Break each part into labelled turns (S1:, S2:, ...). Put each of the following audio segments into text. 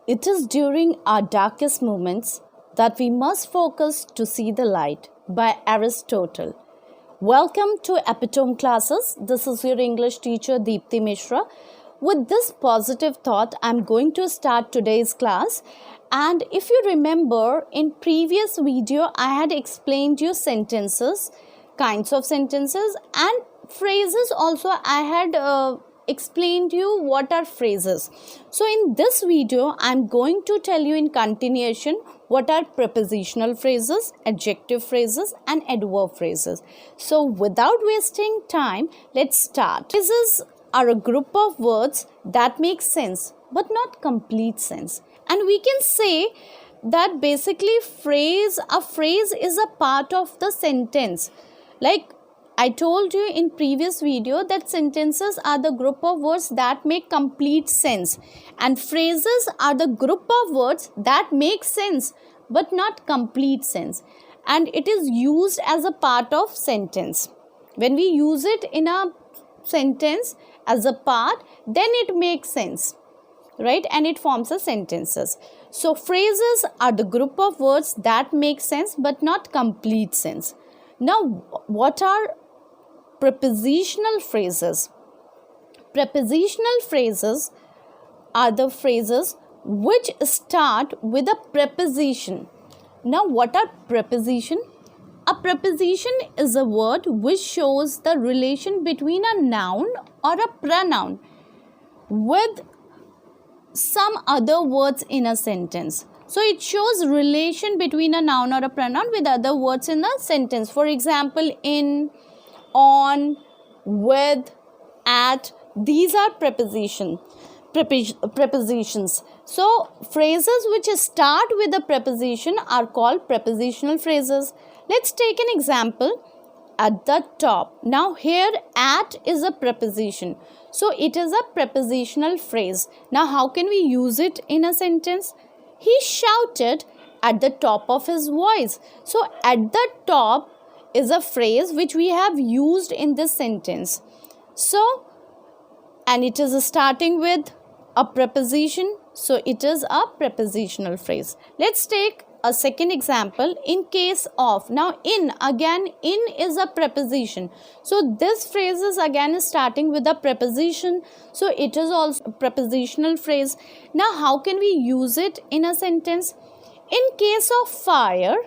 S1: It is during our darkest moments that we must focus to see the light by Aristotle. Welcome to Epitome Classes. This is your English teacher Deepthi Mishra. With this positive thought, I'm going to start today's class. And if you remember, in previous video, I had explained you sentences, kinds of sentences and phrases also. I had explained you what are phrases. So in this video, I'm going to tell you in continuation what are prepositional phrases, adjective phrases and adverb phrases. So without wasting time, let's start. Phrases are a group of words that make sense but not complete sense. And we can say that basically a phrase is a part of the sentence. Like I told you in previous video that sentences are the group of words that make complete sense and phrases are the group of words that make sense but not complete sense, and it is used as a part of sentence. When we use it in a sentence as a part, then it makes sense, right? And it forms a sentences. So phrases are the group of words that make sense but not complete sense. Now what are prepositional phrases? Prepositional phrases are the phrases which start with a preposition. Now what are preposition? A preposition is a word which shows the relation between a noun or a pronoun with some other words in a sentence. So it shows relation between a noun or a pronoun with other words in a sentence. For example, in, on, with, at, these are prepositions. So phrases which start with a preposition are called prepositional phrases. Let's take an example. At the top. Now here at is a preposition. So it is a prepositional phrase. Now how can we use it in a sentence? He shouted at the top of his voice. So at the top is a phrase which we have used in this sentence. So, and it is starting with a preposition. So it is a prepositional phrase. Let's take a second example. In case of. Now in is a preposition. So this phrase is again starting with a preposition. So it is also a prepositional phrase. Now how can we use it in a sentence? In case of fire,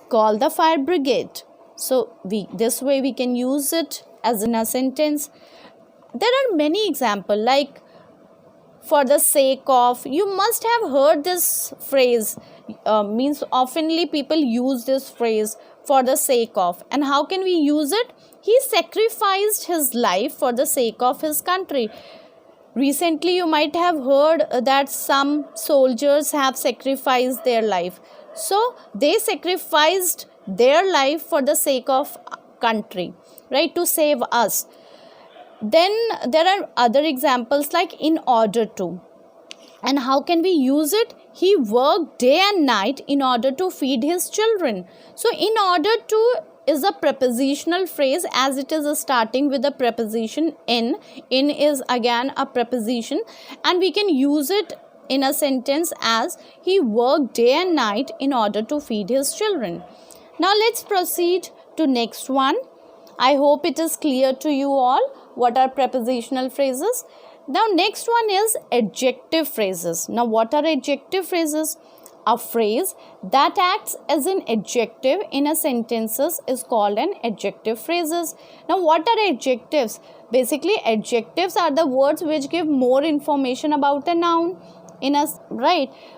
S1: call the fire brigade. So this way we can use it as in a sentence. There are many examples like for the sake of. You must have heard this phrase. Means oftenly people use this phrase, for the sake of. And how can we use it? He sacrificed his life for the sake of his country. Recently you might have heard that some soldiers have sacrificed their life. So they sacrificed their life for the sake of country, right, to save us. Then there are other examples like in order to. And how can we use it? He worked day and night in order to feed his children. So in order to is a prepositional phrase as it is starting with a preposition in. In is again a preposition and we can use it in a sentence as he worked day and night in order to feed his children. Now let's proceed to next one. I hope it is clear to you all what are prepositional phrases. Now next one is adjective phrases. Now what are adjective phrases? A phrase that acts as an adjective in a sentences is called an adjective phrases. Now what are adjectives? Basically adjectives are the words which give more information about a noun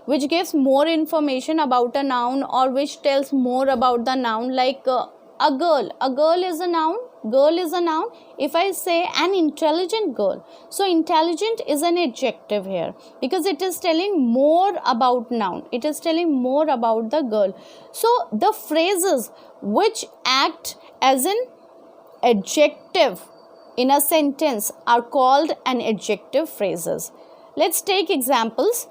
S1: which gives more information about a noun or which tells more about the noun, like a girl is a noun. Girl is a noun. If I say an intelligent girl, so intelligent is an adjective here because it is telling more about noun. It is telling more about the girl. So the phrases which act as an adjective in a sentence are called an adjective phrases. Let's take examples.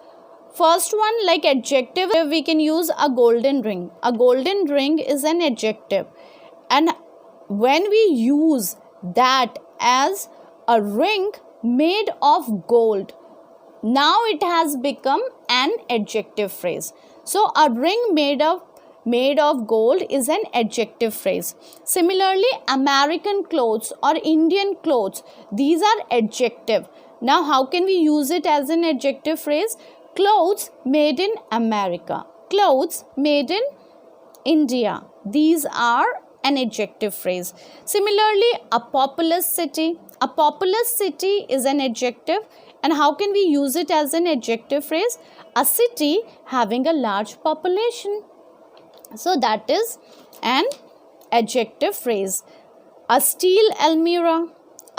S1: First one, like adjective, we can use a golden ring. A golden ring is an adjective. And when we use that as a ring made of gold, Now it has become an adjective phrase. So a ring made of gold is an adjective phrase. Similarly, American clothes or Indian clothes, these are adjective. Now how can we use it as an adjective phrase? Clothes made in America, clothes made in India, these are an adjective phrase. Similarly, a populous city is an adjective. And how can we use it as an adjective phrase? A city having a large population. So that is an adjective phrase. A steel almirah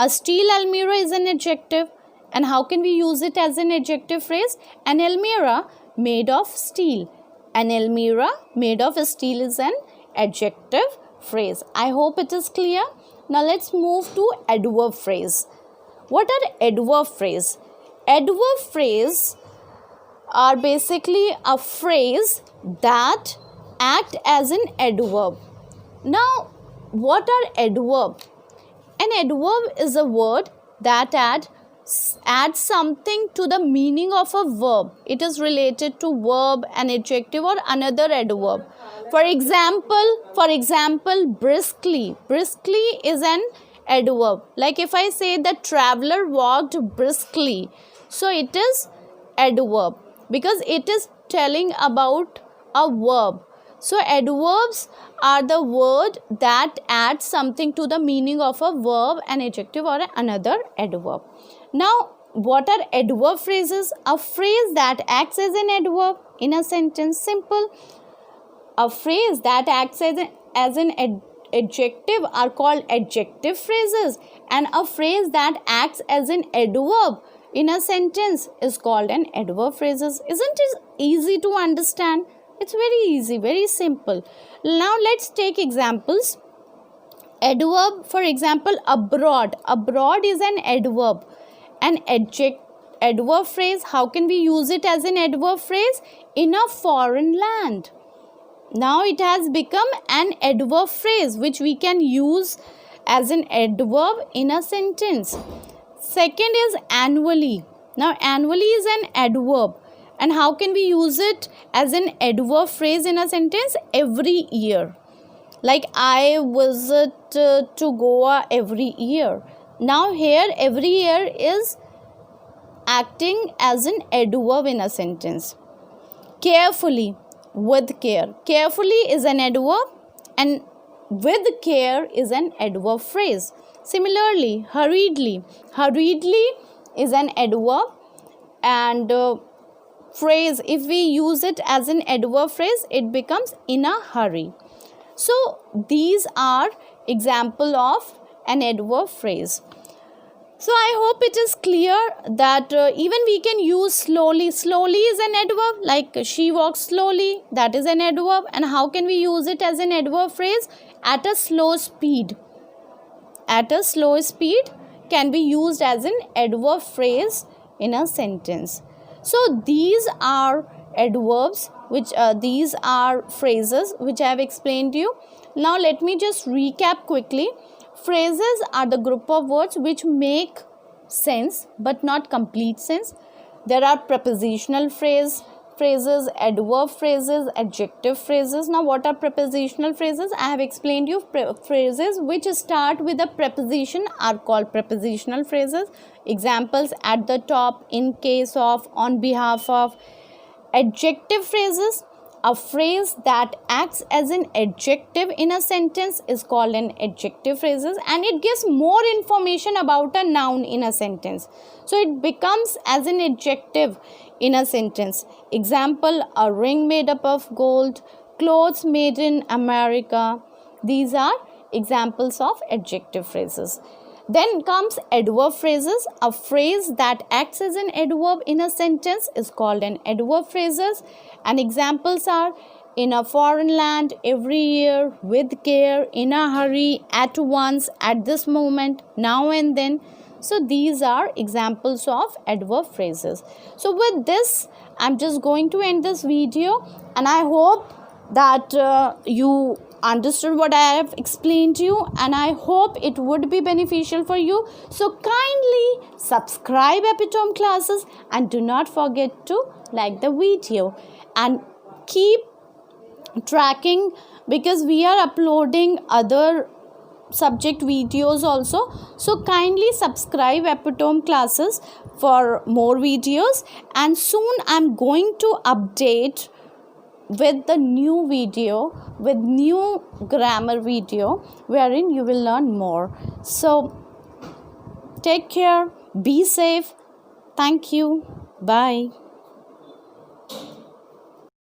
S1: is an adjective. And how can we use it as an adjective phrase? An almirah made of steel. An almirah made of steel is an adjective phrase. I hope it is clear. Now let's move to adverb phrase. What are adverb phrase? Adverb phrase are basically a phrase that act as an adverb. Now, what are adverb? An adverb is a word that adds something to the meaning of a verb. It is related to verb, an adjective or another adverb. For example, briskly. Briskly is an adverb. Like if I say the traveler walked briskly, so it is adverb because it is telling about a verb. So adverbs are the word that adds something to the meaning of a verb, an adjective or another adverb. Now, what are adverb phrases? A phrase that acts as an adverb in a sentence. Simple. A phrase that acts as an adjective are called adjective phrases, and a phrase that acts as an adverb in a sentence is called an adverb phrases. Isn't it easy to understand? It's very easy, very simple. Now let's take examples. Adverb, for example, abroad. Abroad is an adverb. An adverb phrase, how can we use it as an adverb phrase? In a foreign land. Now it has become an adverb phrase which we can use as an adverb in a sentence. Second is annually. Now annually is an adverb. And how can we use it as an adverb phrase in a sentence? Every year. Like I visit to Goa every year. Now here every year is acting as an adverb in a sentence. Carefully, with care. Carefully is an adverb and with care is an adverb phrase. Similarly, hurriedly. Hurriedly is an adverb and phrase, if we use it as an adverb phrase, it becomes in a hurry. So these are example of an adverb phrase. So I hope it is clear that even we can use slowly. Slowly is an adverb, like she walks slowly, that is an adverb. And how can we use it as an adverb phrase? At a slow speed. At a slow speed can be used as an adverb phrase in a sentence. So these are adverbs, which these are phrases which I have explained to you. Now let me just recap quickly. Phrases are the group of words which make sense but not complete sense. There are prepositional phrases, adverb phrases, adjective phrases. Now what are prepositional phrases? I have explained you. Phrases which start with a preposition are called prepositional phrases. Examples at the top, in case of, on behalf of. Adjective phrases, a phrase that acts as an adjective in a sentence is called an adjective phrases, and it gives more information about a noun in a sentence. So it becomes as an adjective in a sentence. Example, a ring made up of gold, clothes made in America. These are examples of adjective phrases. Then comes adverb phrases. A phrase that acts as an adverb in a sentence is called an adverb phrases. And examples are in a foreign land, every year, with care, in a hurry, at once, at this moment, now and then. So these are examples of adverb phrases. So with this, I'm just going to end this video, and I hope that you understood what I have explained to you, and I hope it would be beneficial for you. So kindly subscribe Epitome classes and do not forget to like the video and keep tracking, because we are uploading other subject videos also. So kindly subscribe Epitome classes for more videos, and soon I'm going to update with the new video, with new grammar video, wherein you will learn more. So take care, be safe. Thank you. Bye.